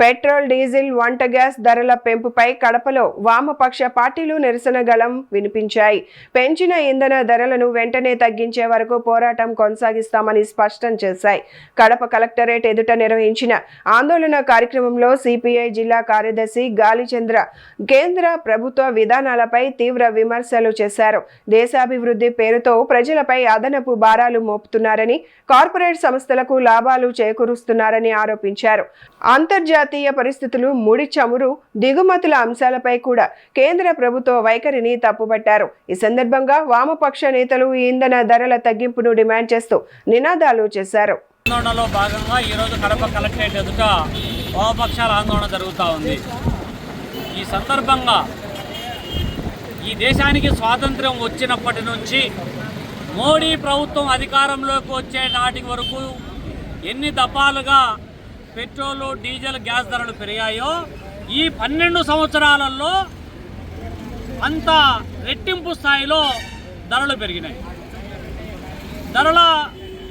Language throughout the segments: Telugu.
పెట్రోల్ డీజిల్ వంట గ్యాస్ ధరల పెంపుపై కడపలో వామపక్ష పార్టీలు నిరసన గళం వినిపించాయి. పెంచిన ఇంధన ధరలను వెంటనే తగ్గించే వరకు పోరాటం కొనసాగిస్తామని స్పష్టం చేశాయి. కడప కలెక్టరేట్ ఎదుట నిర్వహించిన ఆందోళన కార్యక్రమంలో సిపిఐ జిల్లా కార్యదర్శి గాలిచంద్ర కేంద్ర ప్రభుత్వ విధానాలపై తీవ్ర విమర్శలు చేశారు. దేశాభివృద్ధి పేరుతో ప్రజలపై అదనపు భారాలు మోపుతున్నారని, కార్పొరేట్ సంస్థలకు లాభాలు చేకూరుస్తున్నారని ఆరోపించారు. అంతర్జాతీయ పరిస్థితులు, ముడి చమురు దిగుమతుల అంశాలపై కూడా కేంద్ర ప్రభుత్వ వైఖరిని తప్పుపట్టారు. ఈ సందర్భంగా వామపక్ష నేతలు ఈ ఇంధన ధరల తగ్గింపును డిమాండ్ చేస్తూ నినాదాలు చేశారు. ఆందోళనలో భాగంగా ఈరోజు కడప కలెక్టరేట్ ఎదుట వామపక్షాల ఆందోళన జరుగుతూ ఉంది. ఈ సందర్భంగా ఈ దేశానికి స్వాతంత్ర్యం వచ్చినప్పటి నుంచి మోడీ ప్రభుత్వం అధికారంలోకి వచ్చే నాటి వరకు ఎన్ని దఫాలుగా పెట్రోలు, డీజిల్, గ్యాస్ ధరలు పెరిగాయో ఈ 12 సంవత్సరాలలో అంత రెట్టింపు స్థాయిలో ధరలు పెరిగినాయి. ధరల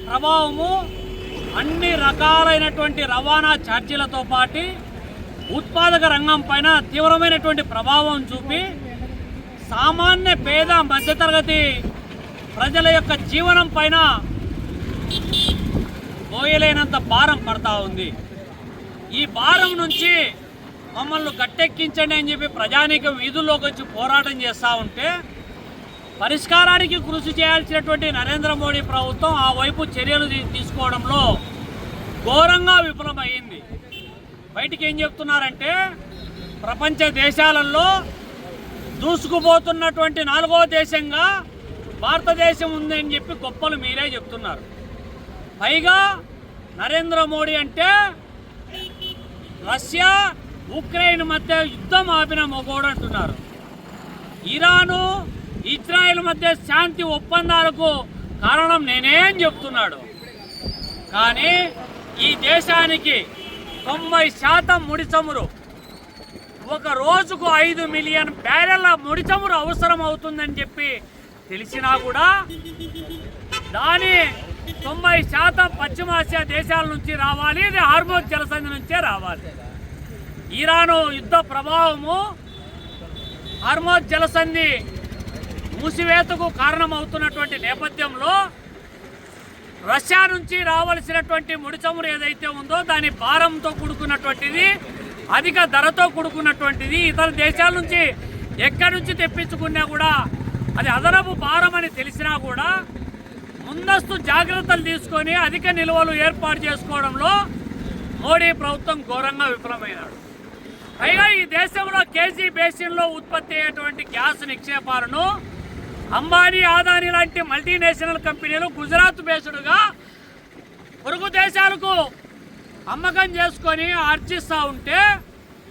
ప్రభావము అన్ని రకాలైనటువంటి రవాణా ఛార్జీలతో పాటు ఉత్పాదక రంగం పైన తీవ్రమైనటువంటి ప్రభావం చూపి సామాన్య పేద మధ్యతరగతి ప్రజల యొక్క జీవనం పైన మోయలేనంత భారం పడతా ఉంది. ఈ భారం నుంచి మమ్మల్ని గట్టెక్కించండి అని చెప్పి ప్రజానీకం వీధుల్లోకి వచ్చి పోరాటం చేస్తూ ఉంటే పరిష్కారానికి కృషి చేయాల్సినటువంటి నరేంద్ర మోడీ ప్రభుత్వం ఆ వైపు చర్యలు తీసుకోవడంలో ఘోరంగా విఫలమైంది. బయటికి ఏం చెప్తున్నారంటే ప్రపంచ దేశాలలో దూసుకుపోతున్నటువంటి 4వ దేశంగా భారతదేశం ఉందని చెప్పి గొప్పలు మీరే చెప్తున్నారు. పైగా నరేంద్ర మోడీ అంటే రష్యా ఉక్రెయిన్ మధ్య యుద్ధం ఆపిన మొగోడు అంటున్నారు. ఇరాను ఇజ్రాయెల్ మధ్య శాంతి ఒప్పందాలకు కారణం నేనేం చెప్తున్నాడు. కానీ ఈ దేశానికి 90% ముడి చమురు, ఒక రోజుకు 5 మిలియన్ బ్యారెల్ల ముడి చమురు అవసరం అవుతుందని చెప్పి తెలిసినా కూడా దాని 90% పశ్చిమాసియా దేశాల నుంచి రావాలి, ఇది హార్మోజ్ జలసంధి నుంచే రావాలి. ఇరాను యుద్ధ ప్రభావము హార్మోజ్ జలసంధి మూసివేతకు కారణమవుతున్నటువంటి నేపథ్యంలో రష్యా నుంచి రావాల్సినటువంటి ముడి చమురు ఏదైతే ఉందో దాని భారంతో కూడుకున్నటువంటిది, అధిక ధరతో కూడుకున్నటువంటిది, ఇతర దేశాల నుంచి ఎక్కడి నుంచి తెప్పించుకున్నా కూడా అది అదనపు భారం అని తెలిసినా కూడా ముందస్తు జాగ్రత్తలు తీసుకొని అధిక నిల్వలు ఏర్పాటు చేసుకోవడంలో మోడీ ప్రభుత్వం ఘోరంగా విఫలమైనాడు. పైగా ఈ దేశంలో కేజీ బేసిన్లో ఉత్పత్తి అయ్యేటువంటి గ్యాస్ నిక్షేపాలను అంబానీ, అదానీ లాంటి మల్టీనేషనల్ కంపెనీలు గుజరాత్ బేస్డ్గా పొరుగు దేశాలకు అమ్మకం చేసుకొని ఆర్జిస్తూ ఉంటే